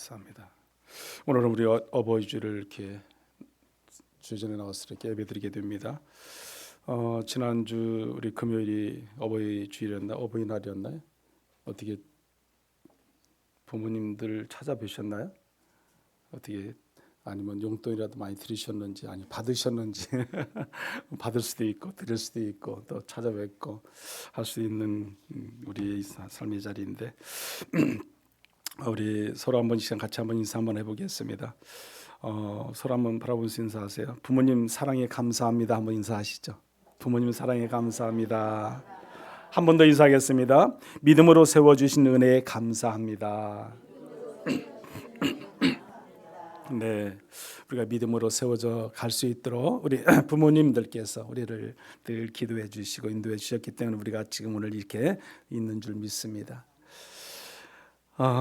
감사합니다. 오늘은 우리 어버이 주를 이렇게 주전에 나와서 이렇게 예배드리게 됩니다. 지난주 우리 금요일이 어버이 주일이었나 어버이날이었나요? 어떻게 부모님들 찾아뵈셨나요? 어떻게 아니면 용돈이라도 많이 드리셨는지 아니 받으셨는지 받을 수도 있고 드릴 수도 있고 또 찾아뵙고 할 수 있는 우리의 삶의 자리인데 우리 서로 한번 시간 같이 한번 인사 한번 해보겠습니다. 서로 한번 바라보면서 인사하세요. 부모님 사랑에 감사합니다. 한번 인사하시죠. 부모님 사랑에 감사합니다. 한 번 더 인사하겠습니다. 믿음으로 세워주신 은혜에 감사합니다. 네, 우리가 믿음으로 세워져 갈 수 있도록 우리 부모님들께서 우리를 늘 기도해 주시고 인도해 주셨기 때문에 우리가 지금 오늘 이렇게 있는 줄 믿습니다.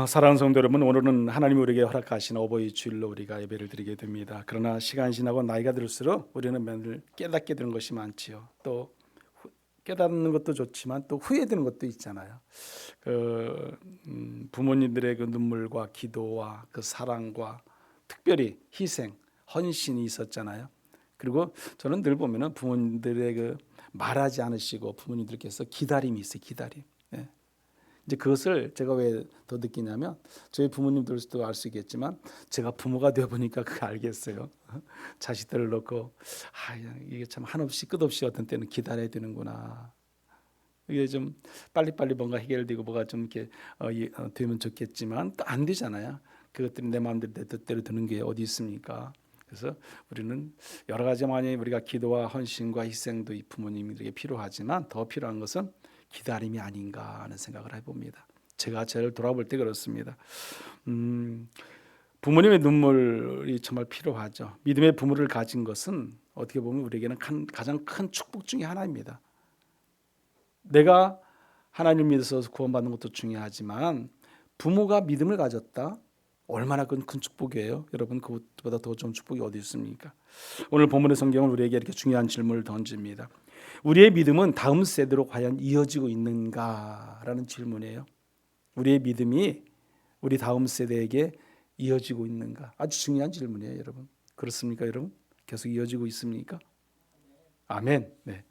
사랑하는 성도 여러분, 오늘은 하나님이 우리에게 허락하신 어버이 주일로 우리가 예배를 드리게 됩니다. 그러나 시간이 지나고 나이가 들수록 우리는 매일 깨닫게 되는 것이 많지요. 또 깨닫는 것도 좋지만 또 후회되는 것도 있잖아요. 부모님들의 그 눈물과 기도와 그 사랑과 특별히 희생, 헌신이 있었잖아요. 그리고 저는 늘 보면은 부모님들의 그 말하지 않으시고 부모님들께서 기다림이 있어요. 기다림. 네. 이제 그것을 제가 왜 더 느끼냐면 저희 부모님들도 알 수 있겠지만 제가 부모가 되어 보니까 그거 알겠어요. 자식들을 놓고 이게 참 한없이 끝없이 어떤 때는 기다려야 되는구나. 이게 좀 빨리빨리 뭔가 해결되고 뭐가 좀 이렇게 되면 좋겠지만 또 안 되잖아요. 그것들이 내 마음대로 내 뜻대로 되는 게 어디 있습니까? 그래서 우리는 여러 가지 많이 우리가 기도와 헌신과 희생도 이 부모님에게 필요하지만 더 필요한 것은 기다림이 아닌가 하는 생각을 해봅니다. 제가 저를 돌아볼 때 그렇습니다. 부모님의 눈물이 정말 필요하죠. 믿음의 부모를 가진 것은 어떻게 보면 우리에게는 가장 큰 축복 중에 하나입니다. 내가 하나님을 믿어서 구원받는 것도 중요하지만 부모가 믿음을 가졌다? 얼마나 큰 축복이에요. 여러분 그것보다 더 좋은 축복이 어디 있습니까? 오늘 본문의 성경은 우리에게 이렇게 중요한 질문을 던집니다. 우리의 믿음은 다음 세대로 과연 이어지고 있는가라는 질문이에요. 우리의 믿음이 우리 다음 세대에게 이어지고 있는가? 아주 중요한 질문이에요, 여러분. 그렇습니까, 여러분? 계속 이어지고 있습니까? 아멘. 네.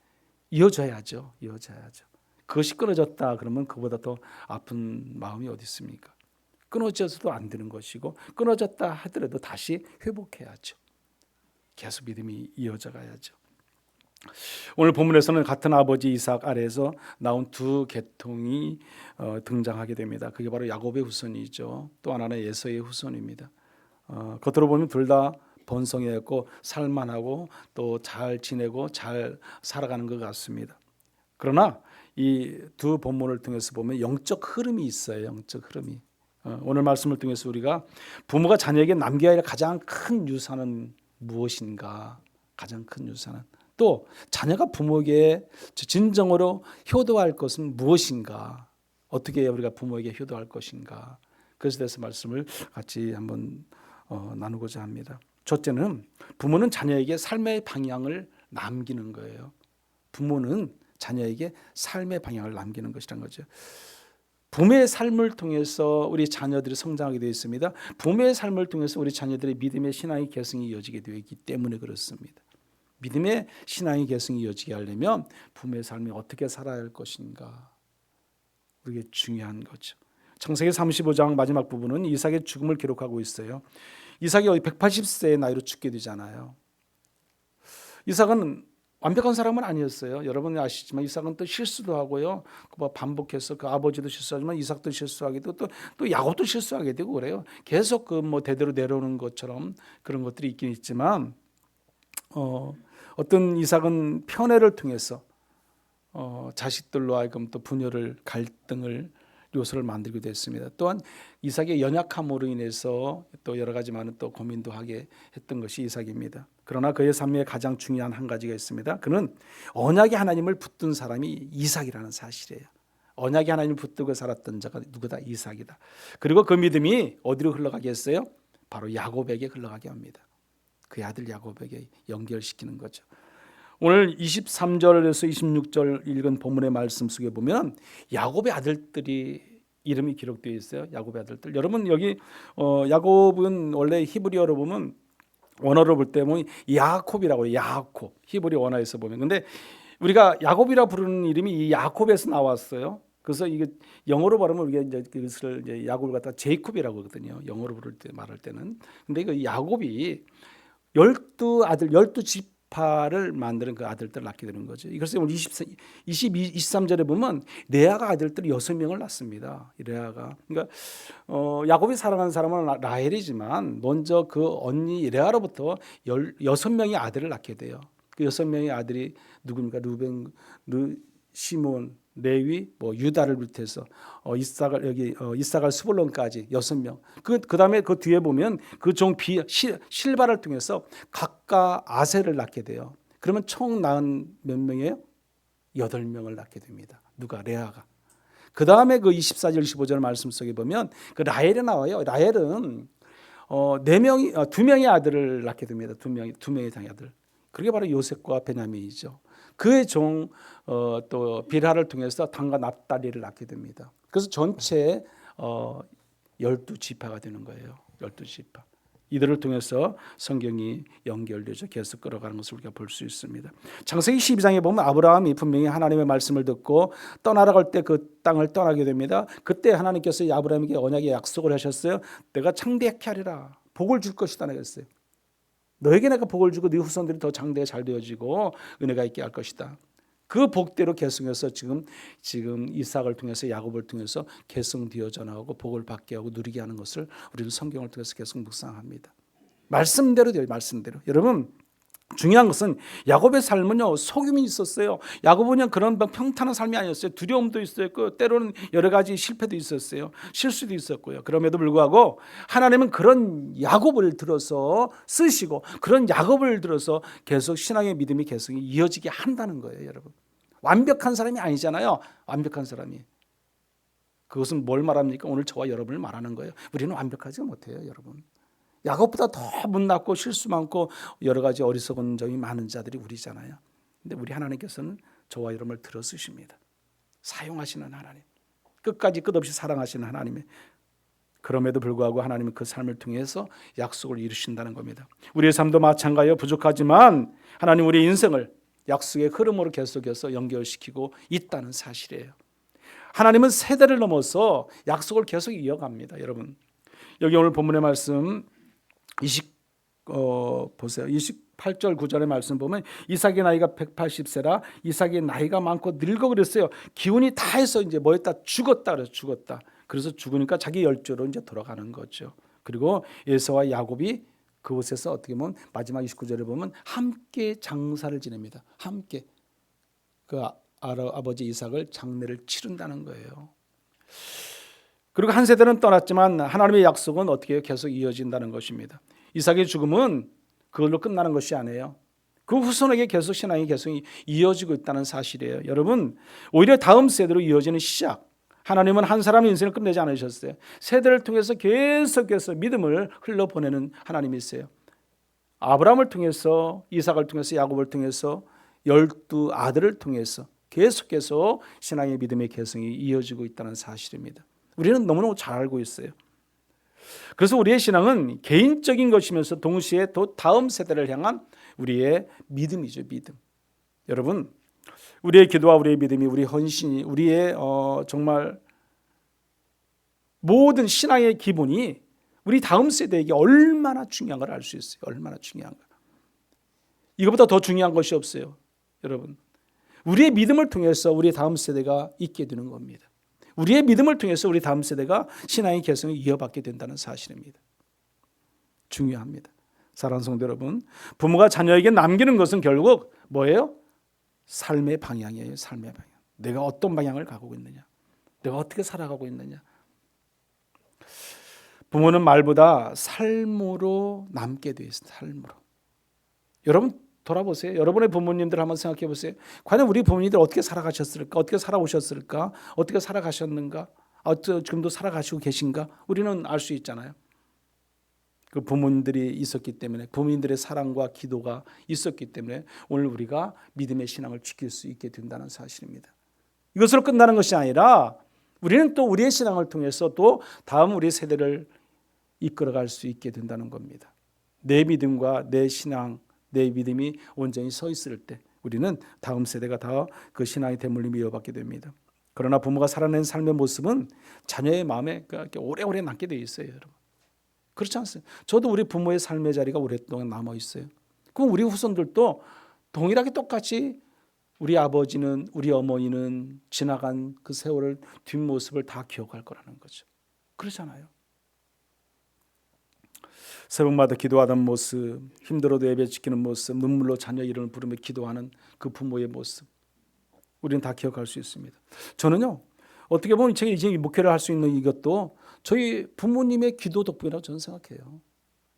이어져야죠. 이어져야죠. 그것이 끊어졌다 그러면 그보다 더 아픈 마음이 어디 있습니까? 끊어져서도 안 되는 것이고 끊어졌다 하더라도 다시 회복해야죠. 계속 믿음이 이어져 가야죠. 오늘 본문에서는 같은 아버지 이삭 아래에서 나온 두 계통이 등장하게 됩니다. 그게 바로 야곱의 후손이죠. 또 하나는 에서의 후손입니다. 겉으로 보면 둘 다 번성했고 살만하고 또 잘 지내고 잘 살아가는 것 같습니다. 그러나 이 두 본문을 통해서 보면 영적 흐름이 있어요. 영적 흐름이. 오늘 말씀을 통해서 우리가 부모가 자녀에게 남겨야 할 가장 큰 유산은 무엇인가? 가장 큰 유산은 또 자녀가 부모에게 진정으로 효도할 것은 무엇인가? 어떻게 우리가 부모에게 효도할 것인가? 그것에 대해서 말씀을 같이 한번 나누고자 합니다. 첫째는 부모는 자녀에게 삶의 방향을 남기는 거예요. 부모는 자녀에게 삶의 방향을 남기는 것이란 거죠. 부모의 삶을 통해서 우리 자녀들이 성장하게 되어 있습니다. 부모의 삶을 통해서 우리 자녀들의 믿음의 신앙의 계승이 이어지게 되어 있기 때문에 그렇습니다. 믿음의 신앙의 계승이 이어지게 하려면 부모의 삶이 어떻게 살아야 할 것인가, 그게 중요한 거죠. 창세기 35장 마지막 부분은 이삭의 죽음을 기록하고 있어요. 이삭이 180세의 나이로 죽게 되잖아요. 이삭은 완벽한 사람은 아니었어요. 여러분이 아시지만 이삭은 또 실수도 하고요. 반복해서 그 아버지도 실수하지만 이삭도 실수하게 되고 또 야곱도 실수하게 되고 그래요. 계속 대대로 내려오는 것처럼 그런 것들이 있긴 있지만 어떤 이삭은 편애를 통해서 자식들로 하여금 또 분열을 갈등을 요소를 만들게 됐습니다. 또한 이삭의 연약함으로 인해서 또 여러 가지 많은 또 고민도 하게 했던 것이 이삭입니다. 그러나 그의 삶에 가장 중요한 한 가지가 있습니다. 그는 언약의 하나님을 붙든 사람이 이삭이라는 사실이에요. 언약의 하나님을 붙들고 살았던 자가 누구다? 이삭이다. 그리고 그 믿음이 어디로 흘러가게 했어요? 바로 야곱에게 흘러가게 합니다. 그 아들 야곱에게 연결시키는 거죠. 오늘 23절에서 26절 읽은 본문의 말씀 속에 보면 야곱의 아들들이 이름이 기록되어 있어요. 야곱의 아들들. 여러분 여기 야곱은 원래 히브리어로 보면 원어로 볼 때 보면 야콥이라고 해요. 야콥. 히브리 원어에서 보면. 근데 우리가 야곱이라 부르는 이름이 이 야콥에서 나왔어요. 그래서 이게 영어로 발음을 우리가 이제 그것을 이제 야곱을 갖다 제이콥이라고 하거든요. 영어로 부를 때 말할 때는. 근데 이 야곱이 12아들, 12지파를 만드는 그 아들들을 낳게 되는 거죠. 그래서 오늘 23절에 보면 레아가 아들들 6명을 낳습니다. 레아가. 그러니까 야곱이 사랑하는 사람은 라헬이지만 먼저 그 언니 레아로부터 6명의 아들을 낳게 돼요. 그 6명의 아들이 누굽니까? 루벤, 시몬, 레위, 유다를 비롯해서 이사갈 스불론까지 6명. 그다음에 그 뒤에 보면 그 종 실바를 통해서 각각 아셀을 낳게 돼요. 그러면 총 낳은 몇 명이에요? 8명을 낳게 됩니다. 누가? 레아가. 그다음에 그 24절 25절 말씀 속에 보면 그 라헬이 나와요. 라헬은 2명의 아들을 낳게 됩니다. 두 명의 아들. 그게 바로 요셉과 베냐민이죠. 그의 종 또 빌하를 통해서 단과 납달리를 낳게 됩니다. 그래서 전체 12지파가 되는 거예요. 12지파. 이들을 통해서 성경이 연결되죠. 계속 끌어가는 것을 우리가 볼 수 있습니다. 창세기 12장에 보면 아브라함이 분명히 하나님의 말씀을 듣고 떠나갈 때 그 땅을 떠나게 됩니다. 그때 하나님께서 아브라함에게 언약의 약속을 하셨어요. 내가 창대케 하리라. 복을 줄 것이다 그랬어요. 너에게 내가 복을 주고 네 후손들이 더 장대가 잘 되어지고 은혜가 있게 할 것이다. 그 복대로 계승해서 지금 이삭을 통해서 야곱을 통해서 계승되어져 나오고 복을 받게 하고 누리게 하는 것을 우리는 성경을 통해서 계속 묵상합니다. 말씀대로 돼요. 말씀대로. 여러분 중요한 것은 야곱의 삶은요 속임이 있었어요. 야곱은 그런 평탄한 삶이 아니었어요. 두려움도 있었고 때로는 여러 가지 실패도 있었어요. 실수도 있었고요. 그럼에도 불구하고 하나님은 그런 야곱을 들어서 쓰시고 그런 야곱을 들어서 계속 신앙의 믿음이 계속 이어지게 한다는 거예요. 여러분 완벽한 사람이 아니잖아요. 완벽한 사람이. 그것은 뭘 말합니까? 오늘 저와 여러분을 말하는 거예요. 우리는 완벽하지 못해요. 여러분. 야곱보다 더 못났고 실수 많고 여러 가지 어리석은 점이 많은 자들이 우리잖아요. 근데 우리 하나님께서는 저와 여러분을 들어 쓰십니다. 사용하시는 하나님. 끝까지 끝없이 사랑하시는 하나님의 그럼에도 불구하고 하나님은 그 삶을 통해서 약속을 이루신다는 겁니다. 우리의 삶도 마찬가지예요. 부족하지만 하나님 우리의 인생을 약속의 흐름으로 계속해서 연결시키고 있다는 사실이에요. 하나님은 세대를 넘어서 약속을 계속 이어갑니다. 여러분 여기 오늘 본문의 말씀 보세요. 28절 9절의 말씀 보면 이삭의 나이가 180세라 이삭의 나이가 많고 늙어 그랬어요. 기운이 다해서 이제 뭐였다 죽었다 그래서 죽었다. 그래서 죽으니까 자기 열조로 이제 돌아가는 거죠. 그리고 에서와 야곱이 그곳에서 어떻게 보면 마지막 29절에 보면 함께 장사를 지냅니다. 함께 그 아버지 이삭을 장례를 치른다는 거예요. 그리고 한 세대는 떠났지만 하나님의 약속은 어떻게 계속 이어진다는 것입니다. 이삭의 죽음은 그걸로 끝나는 것이 아니에요. 그 후손에게 계속 신앙이 계속 이어지고 있다는 사실이에요. 여러분 오히려 다음 세대로 이어지는 시작. 하나님은 한 사람의 인생을 끝내지 않으셨어요. 세대를 통해서 계속해서 믿음을 흘러보내는 하나님이세요. 아브라함을 통해서 이삭을 통해서 야곱을 통해서 12아들을 통해서 계속해서 신앙의 믿음의 계승이 이어지고 있다는 사실입니다. 우리는 너무너무 잘 알고 있어요. 그래서 우리의 신앙은 개인적인 것이면서 동시에 또 다음 세대를 향한 우리의 믿음이죠. 믿음. 여러분 우리의 기도와 우리의 믿음이 우리 헌신이 우리의 정말 모든 신앙의 기본이 우리 다음 세대에게 얼마나 중요한 걸 알 수 있어요. 얼마나 중요한가. 이것보다 더 중요한 것이 없어요. 여러분 우리의 믿음을 통해서 우리 다음 세대가 있게 되는 겁니다. 우리의 믿음을 통해서 우리 다음 세대가 신앙의 개성을 이어받게 된다는 사실입니다. 중요합니다. 사랑하는 성도 여러분, 부모가 자녀에게 남기는 것은 결국 뭐예요? 삶의 방향이에요. 삶의 방향. 내가 어떤 방향을 가고 있느냐, 내가 어떻게 살아가고 있느냐. 부모는 말보다 삶으로 남게 돼 있어요. 삶으로. 여러분 돌아보세요. 여러분의 부모님들 한번 생각해 보세요. 과연 우리 부모님들 어떻게 살아가셨을까? 어떻게 살아오셨을까? 어떻게 살아가셨는가? 지금도 살아가시고 계신가? 우리는 알 수 있잖아요. 그 부모님들이 있었기 때문에 부모님들의 사랑과 기도가 있었기 때문에 오늘 우리가 믿음의 신앙을 지킬 수 있게 된다는 사실입니다. 이것으로 끝나는 것이 아니라 우리는 또 우리의 신앙을 통해서 또 다음 우리 세대를 이끌어갈 수 있게 된다는 겁니다. 내 믿음과 내 신앙, 내 믿음이 온전히 서 있을 때 우리는 다음 세대가 다 그 신앙의 대물림을 이어받게 됩니다. 그러나 부모가 살아낸 삶의 모습은 자녀의 마음에 오래오래 남게 되어 있어요, 여러분. 그렇지 않습니까? 저도 우리 부모의 삶의 자리가 오랫동안 남아 있어요. 그럼 우리 후손들도 동일하게 똑같이 우리 아버지는, 우리 어머니는 지나간 그 세월을, 뒷모습을 다 기억할 거라는 거죠. 그렇잖아요. 새벽마다 기도하던 모습, 힘들어도 예배 지키는 모습, 눈물로 자녀 이름을 부르며 기도하는 그 부모의 모습, 우리는 다 기억할 수 있습니다. 저는요, 어떻게 보면 제가 이제 목회를 할 수 있는 이것도 저희 부모님의 기도 덕분이라고 저는 생각해요.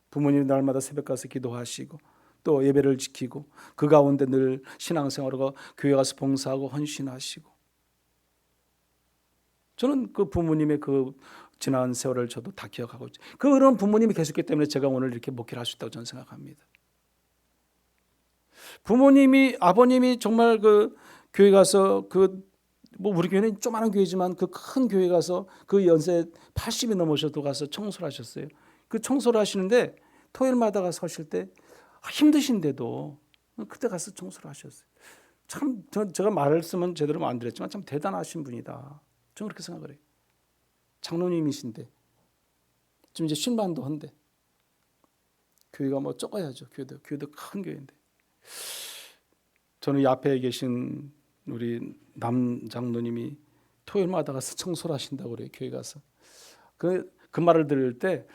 부모님이 날마다 새벽 가서 기도하시고 또 예배를 지키고 그 가운데 늘 신앙생활하고 교회 가서 봉사하고 헌신하시고, 저는 그 부모님의 그 지난 세월을 저도 다 기억하고 있죠. 그런 부모님이 계셨기 때문에 제가 오늘 이렇게 목회를 할 수 있다고 저는 생각합니다. 부모님이, 아버님이 정말 그 교회 가서 우리 교회는 조그마한 교회지만 그 큰 교회 가서 그 연세 80이 넘으셔도 가서 청소를 하셨어요. 그 청소를 하시는데 토요일마다 가서 하실 때 힘드신데도 그때 가서 청소를 하셨어요. 참 제가 말씀은 제대로 안 드렸지만 참 대단하신 분이다. 저는 그렇게 생각을 해요. 장로님이신데 좀 이제 쉰만도 한데 교회가 뭐 적어야죠. 교회도 큰 교회인데, 저는 이 앞에 계신 우리 남 장로님이 토요일마다 가서 청소를 하신다고 그래요. 교회 가서 그 말을 들을 때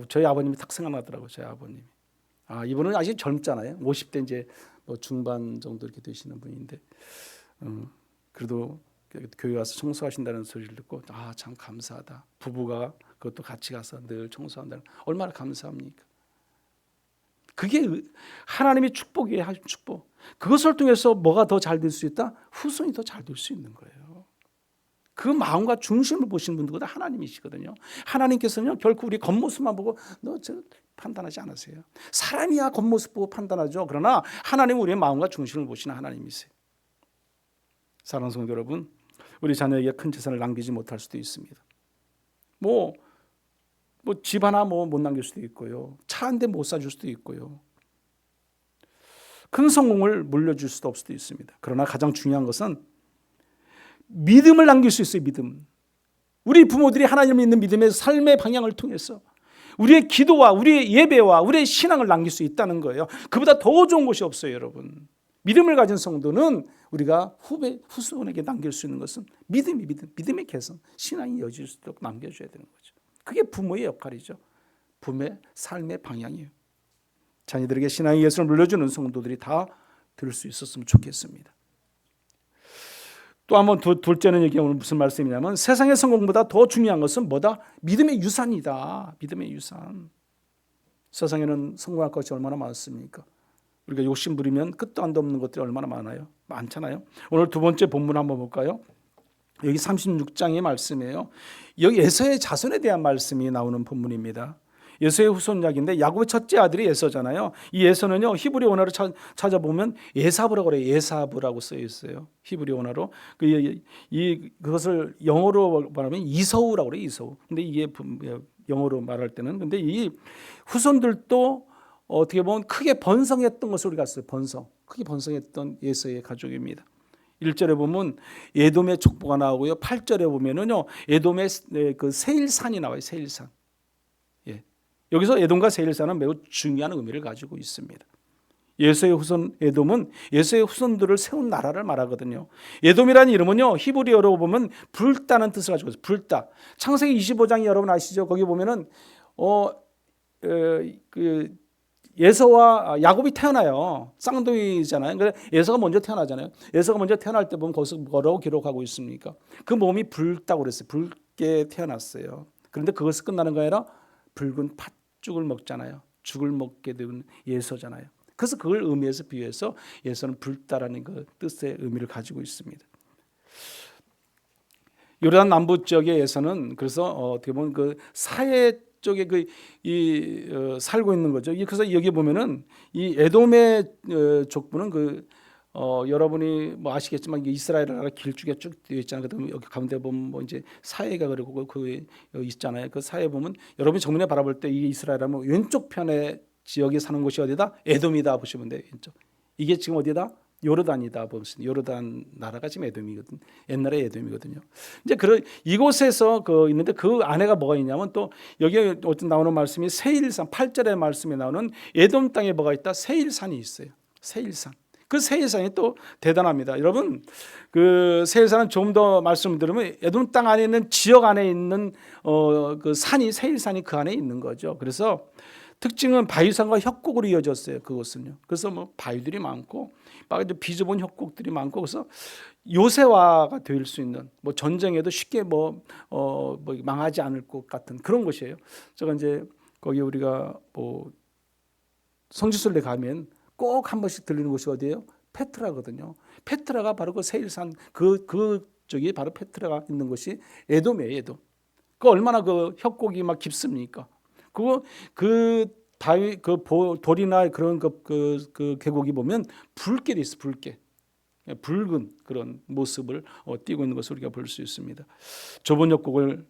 저희 아버님이 딱 생각나더라고요. 저희 아버님이 이분은 아직 젊잖아요. 50대 이제 뭐 중반 정도 이렇게 되시는 분인데 그래도 교회 가서 청소하신다는 소리를 듣고 참 감사하다. 부부가 그것도 같이 가서 늘 청소한다는, 얼마나 감사합니까? 그게 하나님의 축복이에요. 축복. 그것을 통해서 뭐가 더 잘 될 수 있다? 후손이 더 잘 될 수 있는 거예요. 그 마음과 중심을 보시는 분들보다 하나님이시거든요. 하나님께서는 결코 우리 겉모습만 보고 저 판단하지 않으세요. 사람이야 겉모습 보고 판단하죠. 그러나 하나님은 우리의 마음과 중심을 보시는 하나님이세요. 사랑하는 성도 여러분, 우리 자녀에게 큰 재산을 남기지 못할 수도 있습니다. 뭐 집 하나 못 남길 수도 있고요. 차 한 대 못 사줄 수도 있고요. 큰 성공을 물려줄 수도 없을 수도 있습니다. 그러나 가장 중요한 것은 믿음을 남길 수 있어요. 믿음. 우리 부모들이 하나님을 믿는 믿음의 삶의 방향을 통해서 우리의 기도와 우리의 예배와 우리의 신앙을 남길 수 있다는 거예요. 그보다 더 좋은 것이 없어요, 여러분. 믿음을 가진 성도는 우리가 후손에게 남길 수 있는 것은 믿음의 개선, 신앙이 이어질 수 있도록 남겨줘야 되는 거죠. 그게 부모의 역할이죠. 부모의 삶의 방향이에요. 자녀들에게 신앙의 예술을 물려주는 성도들이 다 될 수 있었으면 좋겠습니다. 또 한번 둘째는 이게 오늘 무슨 말씀이냐면, 세상의 성공보다 더 중요한 것은 뭐다? 믿음의 유산이다. 믿음의 유산. 세상에는 성공할 것이 얼마나 많습니까? 우리가 욕심 부리면 끝도 안도 없는 것들이 얼마나 많아요. 많잖아요. 오늘 두 번째 본문 한번 볼까요? 여기 36장의 말씀이에요. 여기 에서의 자손에 대한 말씀이 나오는 본문입니다. 에서의 후손작인데 야곱의 첫째 아들이 에서잖아요. 이 에서는요, 히브리 원어로 찾아보면 에사브라고 그래요. 에사브라고 쓰여 있어요. 히브리 원어로. 그것을 영어로 말하면 이서우라고 그래요. 이서우. 근데 이게 영어로 말할 때는, 근데 이 후손들도 어떻게 보면 크게 번성했던 것을 우리가 봤어요. 크게 번성했던 에서의 가족입니다. 1절에 보면 에돔의 족보가 나오고요. 8절에 보면은요, 에돔의 그 세일산이 나와요. 세일산. 예. 여기서 에돔과 세일산은 매우 중요한 의미를 가지고 있습니다. 에서의 후손 에돔은 에서의 후손들을 세운 나라를 말하거든요. 에돔이라는 이름은요, 히브리어로 보면 불다는 뜻을 가지고 있어요. 불다. 창세기 25장이 여러분 아시죠? 거기 보면은 에서와 야곱이 태어나요. 쌍둥이잖아요. 그래서 에서가 먼저 태어나잖아요. 에서가 먼저 태어날 때 보면 거기서 뭐라고 기록하고 있습니까? 그 몸이 붉다고 그랬어요. 붉게 태어났어요. 그런데 그것을 끝나는 거 아니라 붉은 팥죽을 먹잖아요. 죽을 먹게 된 에서잖아요. 그래서 그걸 의미해서 비유해서 에서는 붉다라는 그 뜻의 의미를 가지고 있습니다. 요르단 남부 지역의 에서는 그래서 어떻게 보면 그 사해 쪽에 살고 있는 거죠. 그래서 여기 보면은 이 에돔의 족부는 여러분이 뭐 아시겠지만 이게 이스라엘 나라 길쭉에 쭉 되어 있잖아요. 그다음에 여기 가운데 보면 뭐 이제 사해가 그리고 그 있잖아요. 그 사해 보면 여러분이 정면에 바라볼 때 이 이스라엘하면 왼쪽 편에 지역에 사는 곳이 어디다? 에돔이다 보시면 돼요. 왼쪽. 이게 지금 어디다? 요르단이다 보시면 요르단 나라가 지금 에돔이거든. 옛날에 에돔이거든요. 이제 그런 이곳에서 있는데 그 안에가 뭐가 있냐면 또 여기 어떤 나오는 말씀이 세일산 8절의 말씀에 나오는 에돔 땅에 뭐가 있다? 세일산이 있어요. 세일산. 그 세일산이 또 대단합니다. 여러분 그 세일산은 좀 더 말씀을 들으면 에돔 땅 안에 있는 지역 안에 있는 그 산이 세일산이 그 안에 있는 거죠. 그래서 특징은 바위산과 협곡으로 이어졌어요. 그곳은요. 그래서 뭐 바위들이 많고 막 비좁은 협곡들이 많고 그래서 요새화가 될 수 있는 뭐 전쟁에도 쉽게 뭐 망하지 않을 것 같은 그런 곳이에요. 제가 이제 거기 우리가 뭐 성지순례 가면 꼭 한 번씩 들리는 곳이 어디예요? 페트라거든요. 페트라가 바로 그 세일산 그쪽이 바로 페트라가 있는 곳이 에돔이에요. 에돔. 그 얼마나 그 협곡이 막 깊습니까? 그 바위 돌이나 그런 그 계곡이 보면 불길이 있어. 불길. 붉은 그런 모습을 띄고 있는 것을 우리가 볼 수 있습니다. 좁은 협곡을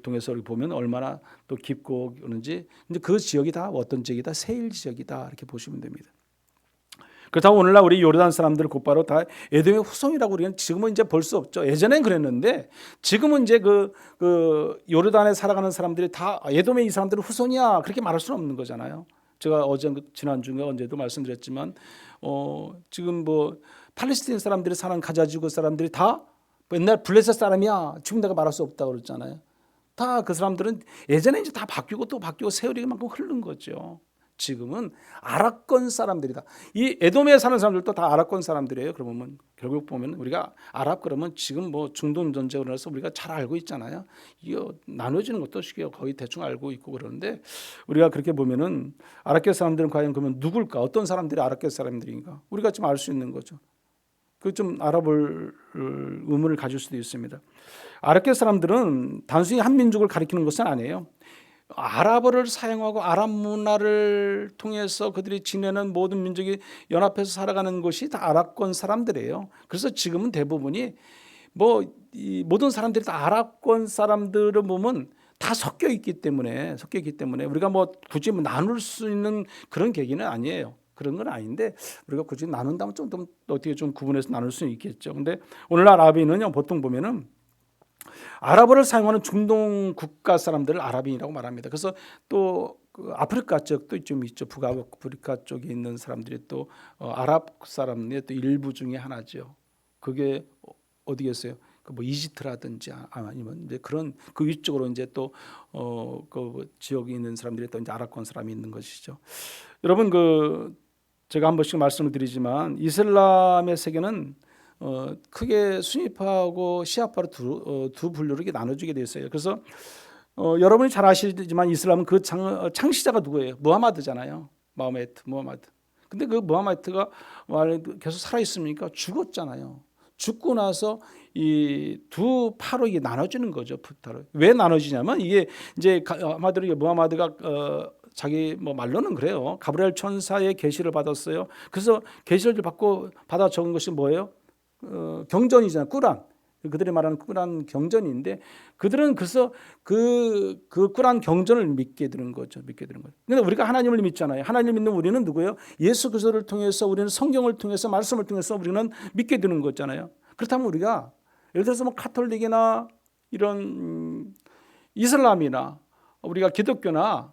통해서 보면 얼마나 또 깊고 그런지 이제 그 지역이 다 어떤 지역이다? 세일 지역이다 이렇게 보시면 됩니다. 그렇다고 오늘날 우리 요르단 사람들 곧바로 다 에돔의 후손이라고 우리는 지금은 이제 볼 수 없죠. 예전엔 그랬는데 지금은 이제 그 요르단에 살아가는 사람들이 다 에돔의 이 사람들은 후손이야 그렇게 말할 수는 없는 거잖아요. 제가 어제 지난주에 언제도 말씀드렸지만 지금 뭐 팔레스타인 사람들이 사는 가자지구 사람들이 다 옛날 블레셋 사람이야 지금 내가 말할 수 없다고 그랬잖아요. 다 그 사람들은 예전에 이제 다 바뀌고 또 바뀌고 세월이 만큼 흐른 거죠. 지금은 아랍권 사람들이다. 이 에돔에 사는 사람들도 다 아랍권 사람들이에요. 그러면 결국 보면 우리가 아랍 그러면 지금 뭐 중동 전쟁으로 해서 우리가 잘 알고 있잖아요. 이거 나눠지는 것도 쉽게 거의 대충 알고 있고 그러는데 우리가 그렇게 보면은 아랍계 사람들은 과연 그러면 누굴까? 어떤 사람들이 아랍계 사람들인가? 우리가 좀 알 수 있는 거죠. 그 좀 알아볼 의문을 가질 수도 있습니다. 아랍계 사람들은 단순히 한 민족을 가리키는 것은 아니에요. 아랍어를 사용하고 아랍 문화를 통해서 그들이 지내는 모든 민족이 연합해서 살아가는 것이 다 아랍권 사람들이에요. 그래서 지금은 대부분이 이 모든 사람들이 다 아랍권 사람들을 보면 다 섞여 있기 때문에 우리가 뭐 굳이 나눌 수 있는 그런 계기는 아니에요. 그런 건 아닌데 우리가 굳이 나눈다면 좀 어떻게 좀 구분해서 나눌 수는 있겠죠. 근데 오늘날 아랍인은요 보통 보면은 아랍어를 사용하는 중동 국가 사람들을 아랍인이라고 말합니다. 그래서 또 그 아프리카 쪽도 좀 있죠. 북아프리카 쪽에 있는 사람들이 또 아랍 사람의 또 일부 중에 하나죠. 그게 어디겠어요? 그 뭐 이집트라든지 아니면 이제 그런 그 위쪽으로 이제 또 그 지역에 있는 사람들이 또 이제 아랍권 사람이 있는 것이죠. 여러분 제가 한 번씩 말씀을 드리지만 이슬람의 세계는 크게 수니파하고 시아파로 두 분류로 나눠지게 되어 있어요. 그래서 여러분이 잘 아시지만 이슬람은 그 창시자가 누구예요? 무하마드잖아요. 무하마드. 근데 그 무하마드가 계속 살아 있습니까? 죽었잖아요. 죽고 나서 이 두 파로 이게 나눠지는 거죠. 부타로. 왜 나눠지냐면 이게 이제 무하마드가 자기 말로는 그래요. 가브리엘 천사의 계시를 받았어요. 그래서 계시를 받아 적은 것이 뭐예요? 경전이잖아요. 꾸란. 그들이 말하는 꾸란 경전인데 그들은 그래서 그 꾸란 경전을 믿게 되는 거죠. 그런데 우리가 하나님을 믿잖아요. 하나님을 믿는 우리는 누구예요? 예수 그리스도를 통해서 우리는 성경을 통해서 말씀을 통해서 우리는 믿게 되는 거잖아요. 그렇다면 우리가 예를 들어서 뭐 카톨릭이나 이런 이슬람이나 우리가 기독교나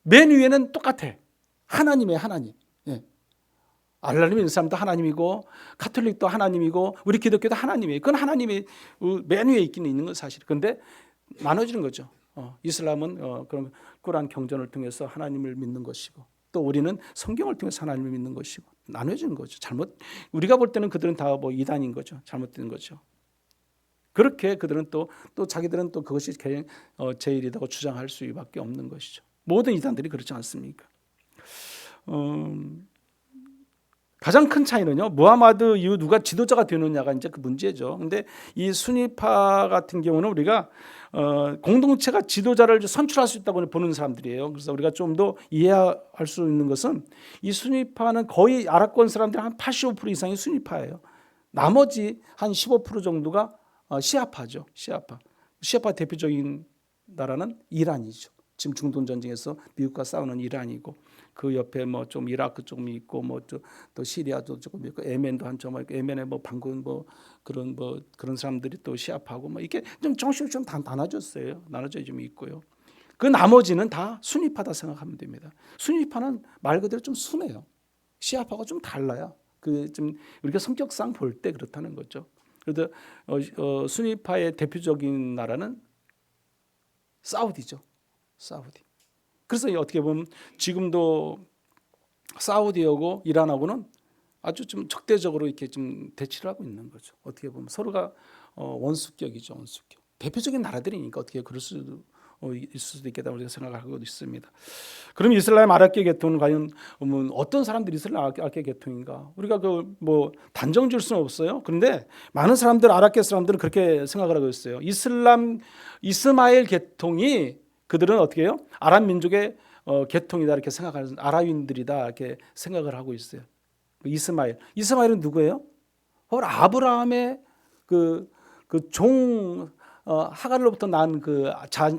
맨 위에는 똑같아. 하나님이에요. 하나님. 알라님 있는 사람도 하나님이고 가톨릭도 하나님이고 우리 기독교도 하나님이에요. 그건 하나님이 맨 위에 있기는 있는 건 사실. 그런데 나눠지는 거죠. 이슬람은 그런 꾸란 경전을 통해서 하나님을 믿는 것이고 또 우리는 성경을 통해서 하나님을 믿는 것이고 나눠지는 거죠. 우리가 볼 때는 그들은 다 이단인 거죠. 잘못된 거죠. 그렇게 그들은 또 자기들은 또 그것이 제일이라고 주장할 수밖에 없는 것이죠. 모든 이단들이 그렇지 않습니까? 가장 큰 차이는요. 무하마드 이후 누가 지도자가 되느냐가 이제 그 문제죠. 근데 이 수니파 같은 경우는 우리가 공동체가 지도자를 선출할 수 있다고 보는 사람들이에요. 그래서 우리가 좀 더 이해할 수 있는 것은 이 순위파는 거의 아랍권 사람들 한 85% 이상이 순위파예요. 나머지 한 15% 정도가 시아파죠. 시아파 대표적인 나라는 이란이죠. 지금 중동 전쟁에서 미국과 싸우는 이란이고, 그 옆에 뭐 좀 이라크 조금 있고, 뭐 또 시리아도 조금 있고, 예멘도 한 점 있고, 예멘에 뭐 방금 그런 사람들이 또 시아파고, 뭐 이게 좀 정신이 좀 나눠졌어요. 나눠져 좀 있고요. 그 나머지는 다 순위파다 생각하면 됩니다. 순위파는 말 그대로 좀 순해요. 시아파가 좀 달라요. 그 좀 우리가 성격상 볼 때 그렇다는 거죠. 그래서 순위파의 대표적인 나라는 사우디죠. 사우디. 그래서 어떻게 보면 지금도 사우디하고 이란하고는 아주 좀 적대적으로 이렇게 좀 대치를 하고 있는 거죠. 어떻게 보면 서로가 원수격이죠, 원수격. 대표적인 나라들이니까 어떻게 그럴 수도 있을 수도 있겠다 우리가 생각하고 있습니다. 그럼 이슬람 아랍계 계통은 과연 어떤 사람들이 이슬람 아랍계 계통인가? 우리가 그 뭐 단정 줄 수는 없어요. 그런데 많은 사람들 아랍계 사람들은 그렇게 생각을 하고 있어요. 이스마엘 계통이 그들은 어떻게 해요? 아랍 민족의 계통이다 이렇게 생각하는 아랍인들이다 이렇게 생각을 하고 있어요. 이스마엘은 누구예요? 아브라함의 그종 하갈로부터 난 그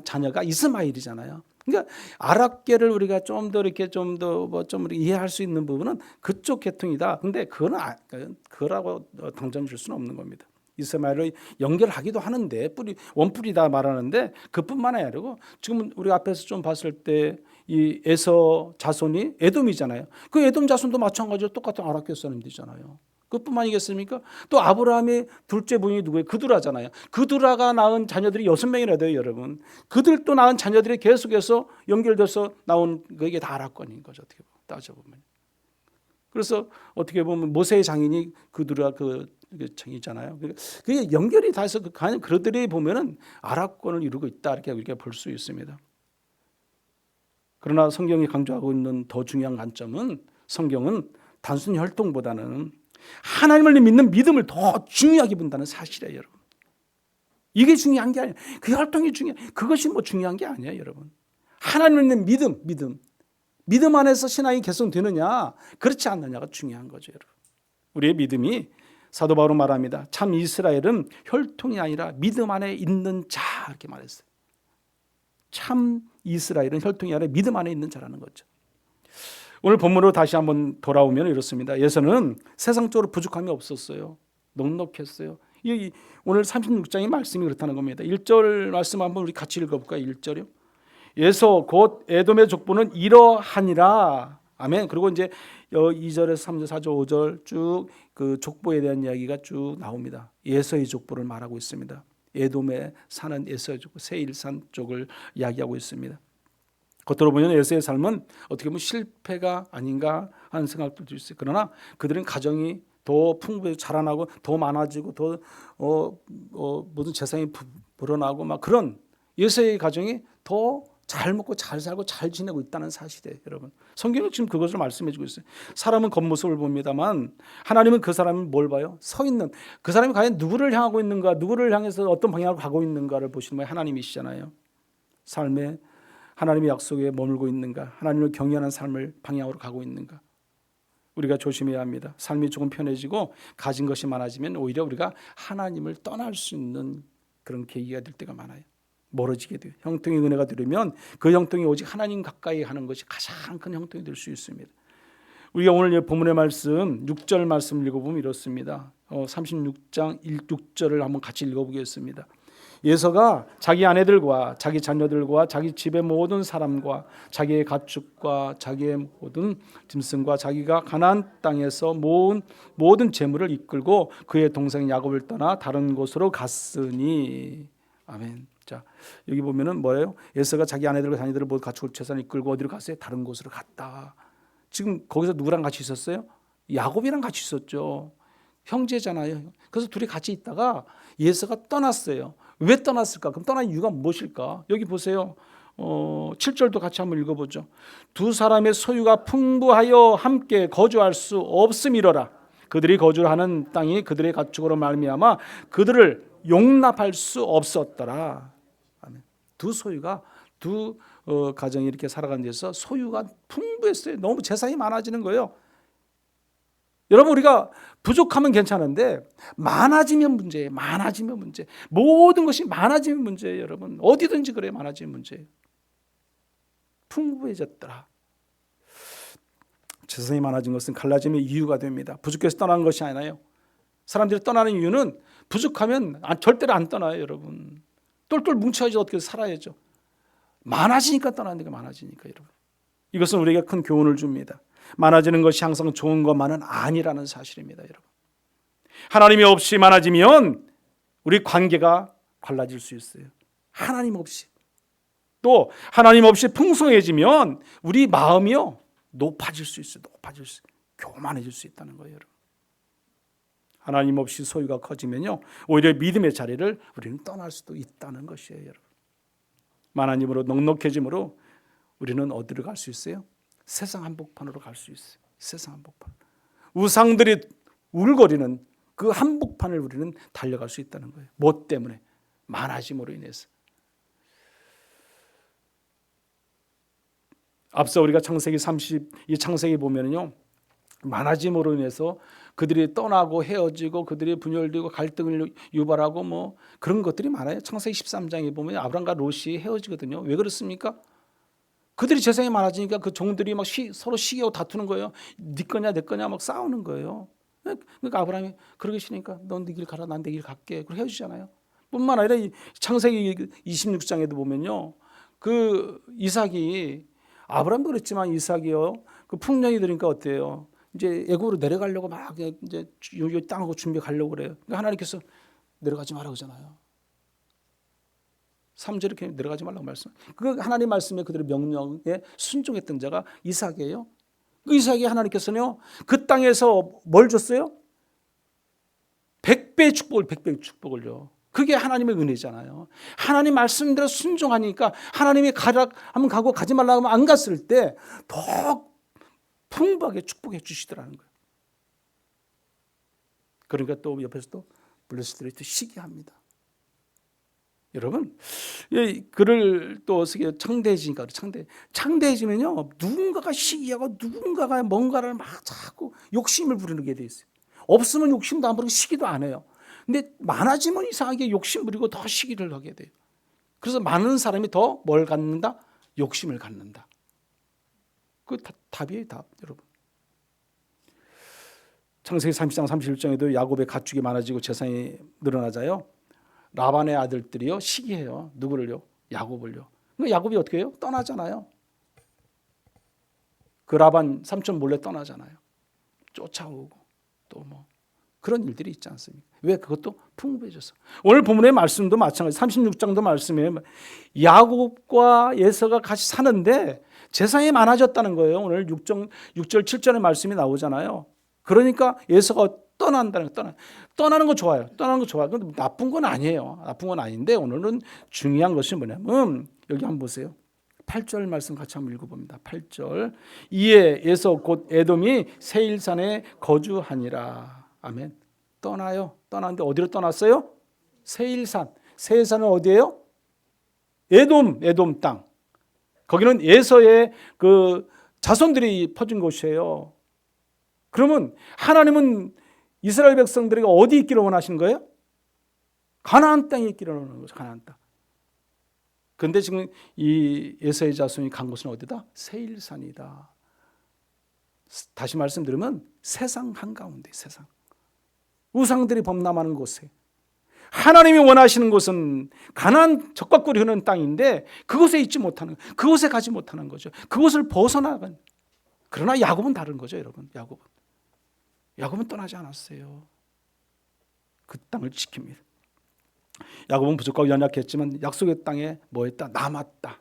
자녀가 이스마엘이잖아요. 그러니까 아랍계를 우리가 좀 더 이렇게 좀 더 뭐 좀 이해할 수 있는 부분은 그쪽 계통이다. 근데 그거라고 당장 줄 수는 없는 겁니다. 이스마엘을 연결하기도 하는데 원뿔이다 말하는데 그뿐만 아니고 지금 우리 앞에서 좀 봤을 때 이 에서 자손이 에돔이잖아요. 그 에돔 자손도 마찬가지로 똑같은 아랍계 사람들이잖아요. 그뿐만이겠습니까? 또 아브라함의 둘째 부인이 누구예요? 그두라잖아요. 그두라가 낳은 자녀들이 6명이나 돼요, 여러분. 그들 또 낳은 자녀들이 계속해서 연결돼서 나온 그게 다 아랍권인 거죠. 어떻게 따져보면. 그래서 어떻게 보면 모세의 장인이 그두라 그 장이잖아요. 그게 연결이 다 해서 그들이 보면은 아랍권을 이루고 있다 이렇게 우리가 볼 수 있습니다. 그러나 성경이 강조하고 있는 더 중요한 관점은 성경은 단순 혈통보다는 하나님을 믿는 믿음을 더 중요하게 본다는 사실이에요, 여러분. 이게 중요한 게 아니에요. 그 혈통이 그것이 뭐 중요한 게 아니에요, 여러분. 하나님을 믿는 믿음 안에서 신앙이 개선되느냐, 그렇지 않느냐가 중요한 거죠, 여러분. 우리의 믿음이 사도 바울은 말합니다. 참 이스라엘은 혈통이 아니라 믿음 안에 있는 자 이렇게 말했어요. 참 이스라엘은 혈통이 아니라 믿음 안에 있는 자라는 거죠. 오늘 본문으로 다시 한번 돌아오면 이렇습니다. 예서는 세상적으로 부족함이 없었어요. 넉넉했어요. 오늘 36장의 말씀이 그렇다는 겁니다. 1절 말씀 한번 우리 같이 읽어볼까요? 1절이요. 예서 곧 에돔의 족보는 이러하니라. 아멘. 그리고 이제 2절에서 3절, 4절, 5절 쭉 그 족보에 대한 이야기가 쭉 나옵니다. 예서의 족보를 말하고 있습니다. 에돔에 사는 예서의 족보, 세일산 쪽을 이야기하고 있습니다. 겉으로 보면 에서의 삶은 어떻게 보면 실패가 아닌가 하는 생각도 들 수 있어요. 그러나 그들은 가정이 더 풍부해지고 자라나고 더 많아지고 더 모든 재산이 불어나고 막 그런 예서의 가정이 더 잘 먹고 잘 살고 잘 지내고 있다는 사실이에요, 여러분. 성경은 지금 그것을 말씀해주고 있어요. 사람은 겉모습을 봅니다만 하나님은 그 사람을 뭘 봐요? 서 있는 그 사람이 과연 누구를 향하고 있는가, 누구를 향해서 어떤 방향으로 가고 있는가를 보시는 분이 하나님이시잖아요. 삶에 하나님의 약속에 머물고 있는가, 하나님을 경외하는 삶을 방향으로 가고 있는가. 우리가 조심해야 합니다. 삶이 조금 편해지고 가진 것이 많아지면 오히려 우리가 하나님을 떠날 수 있는 그런 계기가 될 때가 많아요. 멀어지게 돼요. 형통의 은혜가 들으면 그 형통이 오직 하나님 가까이 하는 것이 가장 큰 형통이 될 수 있습니다. 우리가 오늘 본문의 말씀 6절 말씀 읽어보면 이렇습니다. 36장 6절을 한번 같이 읽어보겠습니다. 예서가 자기 아내들과 자기 자녀들과 자기 집의 모든 사람과 자기의 가축과 자기의 모든 짐승과 자기가 가나안 땅에서 모은 모든 재물을 이끌고 그의 동생 야곱을 떠나 다른 곳으로 갔으니. 아멘. 자, 여기 보면은 뭐예요? 예서가 자기 아내들과 자녀들을 모두 가축을 재산을 이끌고 어디로 갔어요? 다른 곳으로 갔다. 지금 거기서 누구랑 같이 있었어요? 야곱이랑 같이 있었죠. 형제잖아요. 그래서 둘이 같이 있다가 예서가 떠났어요. 왜 떠났을까? 그럼 떠난 이유가 무엇일까? 여기 보세요. 7절도 같이 한번 읽어보죠. 두 사람의 소유가 풍부하여 함께 거주할 수 없음이로라. 그들이 거주하는 땅이 그들의 가축으로 말미암아 그들을 용납할 수 없었더라. 두 소유가 두 가정이 이렇게 살아가는 데서 소유가 풍부했어요. 너무 재산이 많아지는 거예요. 여러분, 우리가 부족하면 괜찮은데 많아지면 문제예요. 많아지면 문제. 모든 것이 많아지면 문제예요. 여러분, 어디든지 그래요. 많아지면 문제예요. 풍부해졌더라. 재산이 많아진 것은 갈라짐의 이유가 됩니다. 부족해서 떠나는 것이 아니라요. 사람들이 떠나는 이유는 부족하면 절대로 안 떠나요. 여러분, 똘똘 뭉쳐야지 어떻게 살아야죠. 많아지니까 떠나는 게 많아지니까. 여러분, 이것은 우리에게 큰 교훈을 줍니다. 많아지는 것이 항상 좋은 것만은 아니라는 사실입니다. 여러분, 하나님이 없이 많아지면 우리 관계가 갈라질 수 있어요. 하나님 없이. 또 하나님 없이 풍성해지면 우리 마음이요 높아질 수 있어요. 높아질 수 있어요. 교만해질 수 있다는 거예요. 여러분, 하나님 없이 소유가 커지면요 오히려 믿음의 자리를 우리는 떠날 수도 있다는 것이에요. 여러분, 하나님으로 넉넉해짐으로 우리는 어디로 갈 수 있어요? 세상 한복판으로 갈 수 있어요. 세상 한복판. 우상들이 울거리는 그 한복판을 우리는 달려갈 수 있다는 거예요. 뭐 때문에? 많아짐으로 인해서. 앞서 우리가 창세기 32 창세기 보면요 많아짐으로 인해서 그들이 떠나고 헤어지고 그들이 분열되고 갈등을 유발하고 뭐 그런 것들이 많아요. 창세기 13장에 보면 아브람과 롯이 헤어지거든요. 왜 그렇습니까? 그들이 재산이 많아지니까 그 종들이 막 서로 시기하고 다투는 거예요. 네 거냐 내 거냐 막 싸우는 거예요. 그러니까 아브라함이 그러기 싫으니까 넌 네 길 가라 난 내 길 갈게. 그리고 헤어지잖아요. 뿐만 아니라 창세기 26장에도 보면요 그 이삭이 아브라함도 그랬지만 이삭이요 그 풍년이 들으니까 어때요? 이제 애굽으로 내려가려고 막 이제 이 땅하고 준비 가려고 그래요. 그러니까 하나님께서 내려가지 말라고 하잖아요. 3절 이렇게 내려가지 말라고 말씀. 그 하나님 말씀에 그들의 명령에 순종했던 자가 이삭이에요. 그 이삭이 하나님께서는요 그 땅에서 뭘 줬어요? 100배의 축복을 100배의 축복을요. 그게 하나님의 은혜잖아요. 하나님 말씀대로 순종하니까 하나님이 가라 하면 가고 가지 말라고 하면 안 갔을 때 더 풍부하게 축복해 주시더라는 거예요. 그러니까 또 옆에서 또 블레스들이 또 시기합니다. 여러분, 글을 또 쓰게 창대해지니까 창대해지면요 누군가가 시기하고 누군가가 뭔가를 막 자꾸 욕심을 부리게 돼 있어요. 없으면 욕심도 안 부리고 시기도 안 해요. 근데 많아지면 이상하게 욕심 부리고 더 시기를 하게 돼요. 그래서 많은 사람이 더 뭘 갖는다? 욕심을 갖는다. 그 답이에요, 답. 여러분, 창세기 30장 31장에도 야곱의 가축이 많아지고 재산이 늘어나자요 라반의 아들들이요 시기해요. 누구를요? 야곱을요. 그러니까 야곱이 어떻게 해요? 떠나잖아요. 그 라반 삼촌 몰래 떠나잖아요. 쫓아오고 또 뭐 그런 일들이 있지 않습니까? 왜? 그것도 풍부해져서. 오늘 본문의 말씀도 마찬가지. 36장도 말씀에 야곱과 에서가 같이 사는데 재산이 많아졌다는 거예요. 오늘 6절 7절의 말씀이 나오잖아요. 그러니까 에서가 떠난다는 거. 떠나는 거 좋아요. 떠나는 거 좋아요. 근데 나쁜 건 아니에요. 나쁜 건 아닌데 오늘은 중요한 것이 뭐냐면 여기 한번 보세요. 8절 말씀 같이 한번 읽어봅니다. 8절. 이에 에서 곧 에돔이 세일산에 거주하니라. 아멘. 떠나요. 떠났는데 어디로 떠났어요? 세일산. 세일산은 어디예요? 에돔 땅. 거기는 에서의 그 자손들이 퍼진 곳이에요. 그러면 하나님은 이스라엘 백성들에게 어디 있기를 원하시는 거예요? 가나안 땅에 있기를 원하는 거죠. 가나안 땅. 그런데 지금 이 에서의 자손이 간 곳은 어디다? 세일산이다. 다시 말씀드리면 세상 한가운데 세상. 우상들이 범람하는 곳에 하나님이 원하시는 곳은 가나안 적과꿀이 흐르는 땅인데 그곳에 있지 못하는, 그곳에 가지 못하는 거죠. 그곳을 벗어나간. 그러나 야곱은 다른 거죠, 여러분. 야곱은 떠나지 않았어요. 그 땅을 지킵니다. 야곱은 부족하고 연약했지만 약속의 땅에 뭐했다? 남았다.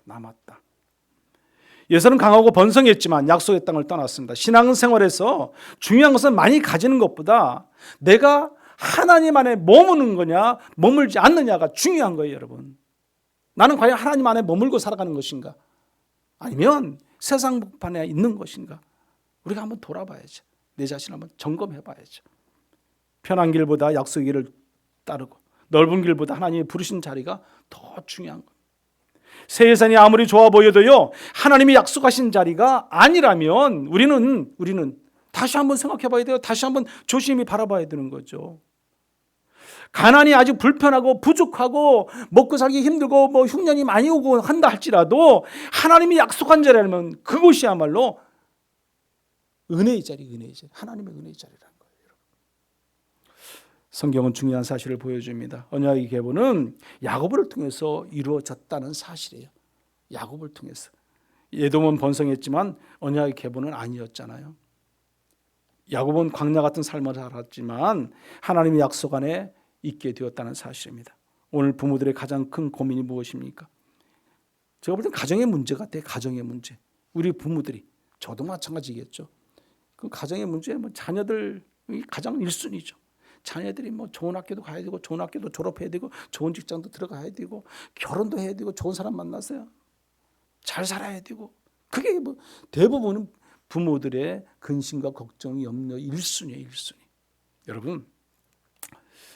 예서는 강하고 번성했지만 약속의 땅을 떠났습니다. 신앙생활에서 중요한 것은 많이 가지는 것보다 내가 하나님 안에 머무는 거냐 머물지 않느냐가 중요한 거예요, 여러분. 나는 과연 하나님 안에 머물고 살아가는 것인가? 아니면 세상 복판에 있는 것인가? 우리가 한번 돌아봐야죠. 내 자신을 한번 점검해 봐야죠. 편한 길보다 약속의 길을 따르고 넓은 길보다 하나님이 부르신 자리가 더 중요한 겁니다. 새 예산이 아무리 좋아 보여도요, 하나님이 약속하신 자리가 아니라면 우리는 다시 한번 생각해 봐야 돼요. 다시 한번 조심히 바라봐야 되는 거죠. 가난이 아주 불편하고 부족하고 먹고 살기 힘들고 뭐 흉년이 많이 오고 한다 할지라도 하나님이 약속한 자리라면 그곳이야말로 은혜의 자리, 은혜의 자리, 하나님의 은혜의 자리라는 거예요. 성경은 중요한 사실을 보여줍니다. 언약의 계보는 야곱을 통해서 이루어졌다는 사실이에요. 야곱을 통해서. 에돔은 번성했지만 언약의 계보는 아니었잖아요. 야곱은 광야 같은 삶을 살았지만 하나님의 약속 안에 있게 되었다는 사실입니다. 오늘 부모들의 가장 큰 고민이 무엇입니까? 제가 볼 땐 가정의 문제 같아요. 가정의 문제. 우리 부모들이, 저도 마찬가지겠죠. 그 가정의 문제는 뭐 자녀들이 가장 1순위죠. 자녀들이 뭐 좋은 학교도 가야 되고 좋은 학교도 졸업해야 되고 좋은 직장도 들어가야 되고 결혼도 해야 되고 좋은 사람 만나서요. 잘 살아야 되고, 그게 뭐 대부분은 부모들의 근심과 걱정, 염려 1순위예요. 1순위. 여러분,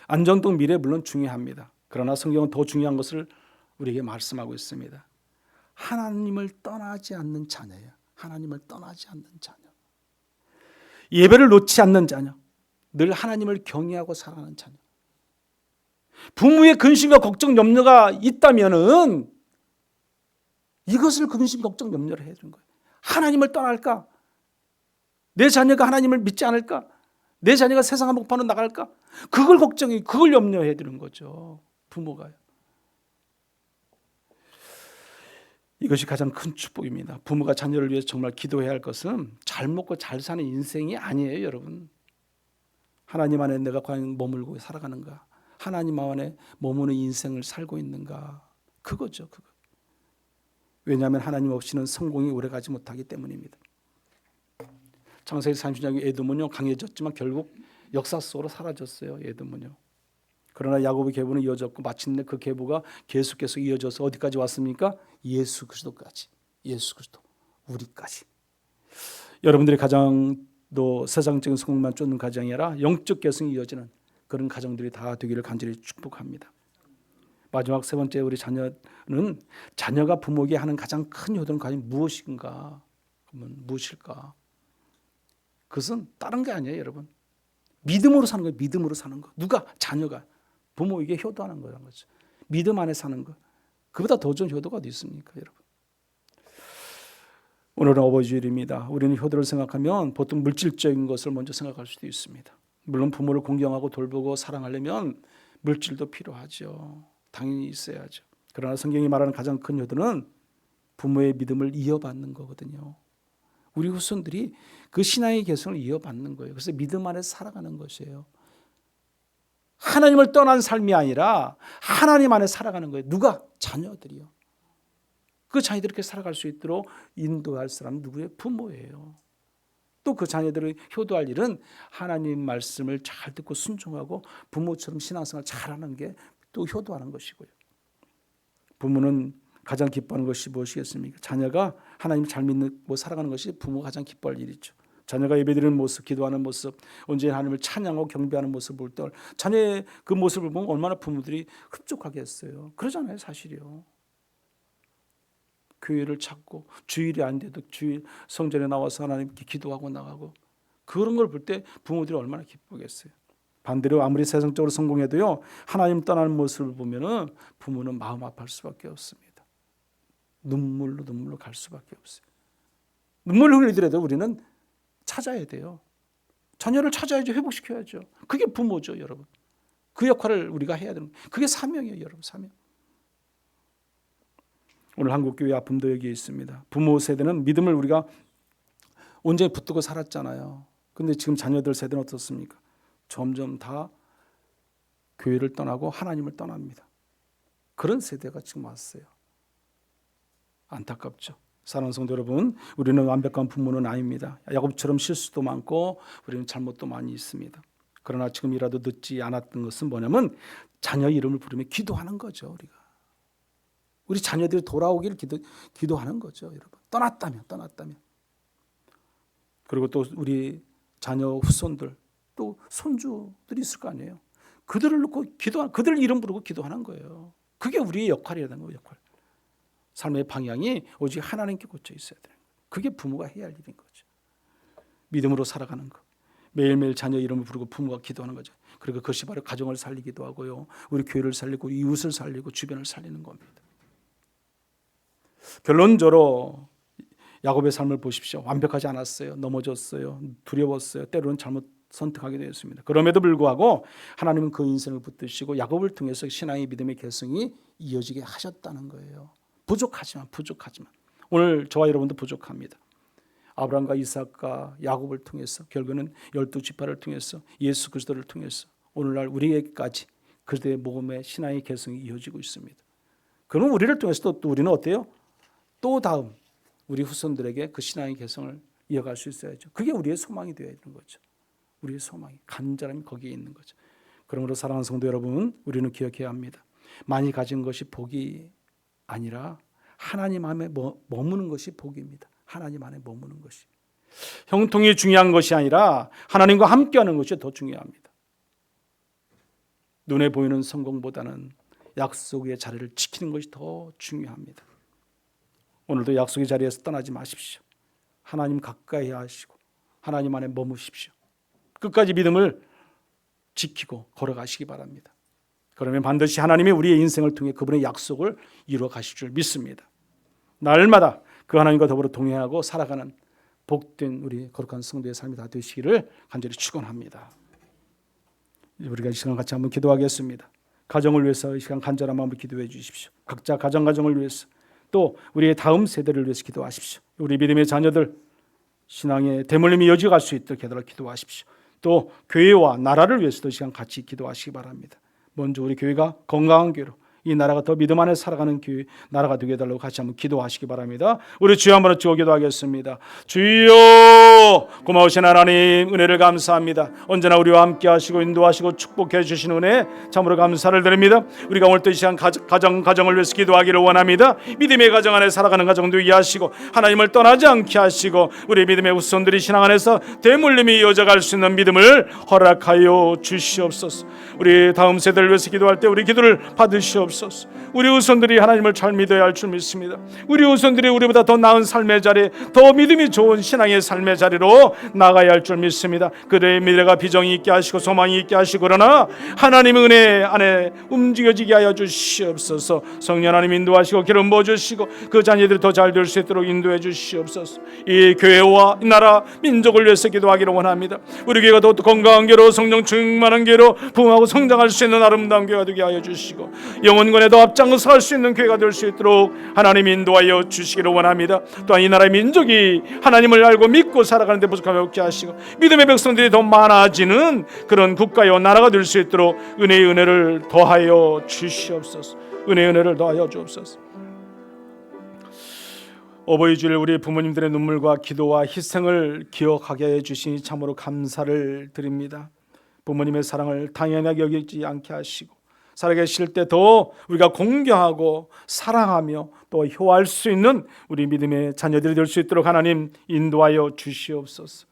안정적 미래 물론 중요합니다. 그러나 성경은 더 중요한 것을 우리에게 말씀하고 있습니다. 하나님을 떠나지 않는 자녀예요. 하나님을 떠나지 않는 자녀. 예배를 놓지 않는 자녀. 늘 하나님을 경외하고 살아가는 자녀. 부모의 근심과 걱정, 염려가 있다면은 이것을 근심, 걱정, 염려를 해야 되는 거예요. 하나님을 떠날까? 내 자녀가 하나님을 믿지 않을까? 내 자녀가 세상 한복판으로 나갈까? 그걸 걱정해, 그걸 염려해야 되는 거죠. 부모가요. 이것이 가장 큰 축복입니다. 부모가 자녀를 위해서 정말 기도해야 할 것은 잘 먹고 잘 사는 인생이 아니에요, 여러분. 하나님 안에 내가 과연 머물고 살아가는가? 하나님 안에 머무는 인생을 살고 있는가? 그거죠, 그거. 왜냐하면 하나님 없이는 성공이 오래가지 못하기 때문입니다. 창세기 30장 에돔은요 강해졌지만 결국 역사 속으로 사라졌어요. 에돔은요. 그러나 야곱의 계보는 이어졌고 마침내 그 계보가 계속해서 이어져서 어디까지 왔습니까? 예수 그리스도까지. 예수 그리스도, 우리까지. 여러분들의 가정도 세상적인 성공만 쫓는 가정이 아니라 영적 계승이 이어지는 그런 가정들이 다 되기를 간절히 축복합니다. 마지막 세 번째, 우리 자녀는 자녀가 부모에게 하는 가장 큰 효도는 과연 무엇인가? 그러면 무엇일까? 그것은 다른 게 아니에요, 여러분. 믿음으로 사는 거예요. 믿음으로 사는 거. 누가? 자녀가 부모에게 효도하는 거라는 거죠. 믿음 안에 사는 거. 그보다 더 좋은 효도가 어디 있습니까, 여러분? 오늘은 어버이주일입니다. 우리는 효도를 생각하면 보통 물질적인 것을 먼저 생각할 수도 있습니다. 물론 부모를 공경하고 돌보고 사랑하려면 물질도 필요하죠. 당연히 있어야죠. 그러나 성경이 말하는 가장 큰 효도는 부모의 믿음을 이어받는 거거든요. 우리 후손들이 그 신앙의 개성을 이어받는 거예요. 그래서 믿음 안에서 살아가는 것이에요. 하나님을 떠난 삶이 아니라 하나님 안에 살아가는 거예요. 누가? 자녀들이요. 그 자녀들이 그렇게 살아갈 수 있도록 인도할 사람은 누구예요? 부모예요. 또 그 자녀들을 효도할 일은 하나님 말씀을 잘 듣고 순종하고 부모처럼 신앙생활 잘하는 게 또 효도하는 것이고요. 부모는 가장 기뻐하는 것이 무엇이겠습니까? 자녀가 하나님을 잘 믿고 살아가는 것이 부모가 가장 기뻐할 일이죠. 자녀가 예배드리는 모습, 기도하는 모습, 언제나 하나님을 찬양하고 경배하는 모습을 볼 때 자녀의 그 모습을 보면 얼마나 부모들이 흡족하겠어요. 그러잖아요, 사실이요. 교회를 찾고 주일이 안 돼도 주일 성전에 나와서 하나님께 기도하고 나가고 그런 걸 볼 때 부모들이 얼마나 기쁘겠어요. 반대로 아무리 세상적으로 성공해도요 하나님 떠나는 모습을 보면은 부모는 마음 아파할 수밖에 없습니다. 눈물로 갈 수밖에 없어요. 눈물을 흘리더라도 우리는 찾아야 돼요. 자녀를 찾아야죠. 회복시켜야죠. 그게 부모죠, 여러분. 그 역할을 우리가 해야 되는 거예요. 그게 사명이에요, 여러분. 사명. 오늘 한국교회 아픔도 여기에 있습니다. 부모 세대는 믿음을 우리가 온전히 붙들고 살았잖아요. 그런데 지금 자녀들 세대는 어떻습니까? 점점 다 교회를 떠나고 하나님을 떠납니다. 그런 세대가 지금 왔어요. 안타깝죠. 사랑하는 성도 여러분, 우리는 완벽한 부모는 아닙니다. 야곱처럼 실수도 많고 우리는 잘못도 많이 있습니다. 그러나 지금이라도 늦지 않았던 것은 뭐냐면 자녀 이름을 부르며 기도하는 거죠. 우리가 우리 자녀들이 돌아오기를 기도하는 거죠, 여러분. 떠났다면. 그리고 또 우리 자녀 후손들 또 손주들이 있을 거 아니에요. 그들을 놓고 그들 이름 부르고 기도하는 거예요. 그게 우리의 역할이라는 거예요, 역할. 삶의 방향이 오직 하나님께 꽂혀 있어야 되는 거예요. 그게 부모가 해야 할 일인 거죠. 믿음으로 살아가는 것. 매일매일 자녀 이름을 부르고 부모가 기도하는 거죠. 그리고 그것이 바로 가정을 살리기도 하고요. 우리 교회를 살리고 이웃을 살리고 주변을 살리는 겁니다. 결론적으로 야곱의 삶을 보십시오. 완벽하지 않았어요. 넘어졌어요. 두려웠어요. 때로는 잘못 선택하게 되었습니다. 그럼에도 불구하고 하나님은 그 인생을 붙드시고 야곱을 통해서 신앙의 믿음의 계승이 이어지게 하셨다는 거예요. 부족하지만 오늘 저와 여러분도 부족합니다. 아브라함과 이삭과 야곱을 통해서 결국은 12지파를 통해서 예수 그리스도를 통해서 오늘날 우리에게까지 그들의 모험의 신앙의 계승이 이어지고 있습니다. 그럼 우리를 통해서 또 우리는 어때요? 또 다음 우리 후손들에게 그 신앙의 계승을 이어갈 수 있어야죠. 그게 우리의 소망이 되어야 되는 거죠. 우리의 소망이, 간절함이 거기에 있는 거죠. 그러므로 사랑하는 성도 여러분, 우리는 기억해야 합니다. 많이 가진 것이 복이 아니라 하나님 안에 머무는 것이 복입니다. 하나님 안에 머무는 것이. 형통이 중요한 것이 아니라 하나님과 함께하는 것이 더 중요합니다. 눈에 보이는 성공보다는 약속의 자리를 지키는 것이 더 중요합니다. 오늘도 약속의 자리에서 떠나지 마십시오. 하나님 가까이 하시고 하나님 안에 머무십시오. 끝까지 믿음을 지키고 걸어가시기 바랍니다. 그러면 반드시 하나님이 우리의 인생을 통해 그분의 약속을 이루어 가실 줄 믿습니다. 날마다 그 하나님과 더불어 동행하고 살아가는 복된 우리 거룩한 성도의 삶이 다 되시기를 간절히 축원합니다. 우리가 이 시간 같이 한번 기도하겠습니다. 가정을 위해서 이 시간 간절한 마음으로 기도해 주십시오. 각자 가정을 위해서 또 우리의 다음 세대를 위해서 기도하십시오. 우리 믿음의 자녀들 신앙의 대물림이 이어져갈 수 있도록 기도하십시오. 또 교회와 나라를 위해서도 이 시간 같이 기도하시기 바랍니다. 먼저 우리 교회가 건강한 교회로 이 나라가 더 믿음 안에 살아가는 교회 나라가 되게 해달라고 같이 한번 기도하시기 바랍니다. 우리 주여 한번 찍어 기도하겠습니다. 주여 고마우신 하나님 은혜를 감사합니다. 언제나 우리와 함께 하시고 인도하시고 축복해 주시는 은혜 참으로 감사를 드립니다. 우리가 오늘 또 이 시간 가정을 위해서 기도하기를 원합니다. 믿음의 가정 안에 살아가는 가정도 이해하시고 하나님을 떠나지 않게 하시고 우리 믿음의 후손들이 신앙 안에서 대물림이 이어져갈 수 있는 믿음을 허락하여 주시옵소서. 우리 다음 세대를 위해서 기도할 때 우리 기도를 받으시옵소서. 우리 후손들이 하나님을 잘 믿어야 할 줄 믿습니다. 우리 후손들이 우리보다 더 나은 삶의 자리, 더 믿음이 좋은 신앙의 삶의 자리로 나가야 할 줄 믿습니다. 그들의 미래가 비전이 있게 하시고 소망이 있게 하시고 그러나 하나님의 은혜 안에 움직여지게 하여 주시옵소서. 성령 하나님 인도하시고 기름 부어주시고 그 자녀들이 더 잘 될 수 있도록 인도해 주시옵소서. 이 교회와 이 나라 민족을 위해서 기도하기를 원합니다. 우리 교회가 더 건강한 교회로 성령 충만한 교회로 부흥하고 성장할 수 있는 아름다운 교회가 되게 하여 주시고 영원권에도 앞장서 할 수 있는 교회가 될 수 있도록 하나님 인도하여 주시기를 원합니다. 또한 이 나라의 민족이 하나님을 알고 믿고 살아가는 데 부족함이 없게 하시고 믿음의 백성들이 더 많아지는 그런 국가요 나라가 될 수 있도록 은혜의 은혜를 더하여 주시옵소서. 은혜의 은혜를 더하여 주옵소서. 어버이 주일 우리 부모님들의 눈물과 기도와 희생을 기억하게 해주시니 참으로 감사를 드립니다. 부모님의 사랑을 당연하게 여기지 않게 하시고 살아계실 때 더 우리가 공경하고 사랑하며 또 효할 수 있는 우리 믿음의 자녀들이 될 수 있도록 하나님 인도하여 주시옵소서.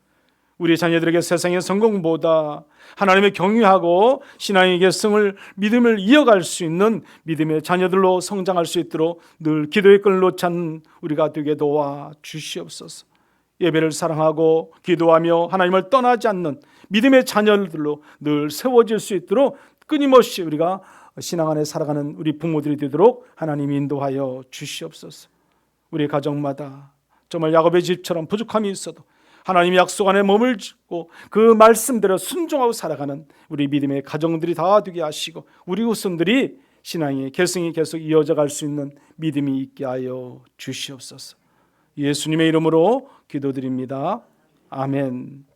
우리 자녀들에게 세상의 성공보다 하나님의 경외하고 신앙의 계승을 믿음을 이어갈 수 있는 믿음의 자녀들로 성장할 수 있도록 늘 기도의 끈을 놓지 않는 우리가 되게 도와 주시옵소서. 예배를 사랑하고 기도하며 하나님을 떠나지 않는 믿음의 자녀들로 늘 세워질 수 있도록 끊임없이 우리가 신앙 안에 살아가는 우리 부모들이 되도록 하나님 인도하여 주시옵소서. 우리 가정마다 정말 야곱의 집처럼 부족함이 있어도 하나님의 약속 안에 몸을 짓고 그 말씀대로 순종하고 살아가는 우리 믿음의 가정들이 다 되게 하시고 우리 후손들이 신앙의 계승이 계속 이어져 갈 수 있는 믿음이 있게 하여 주시옵소서. 예수님의 이름으로 기도드립니다. 아멘.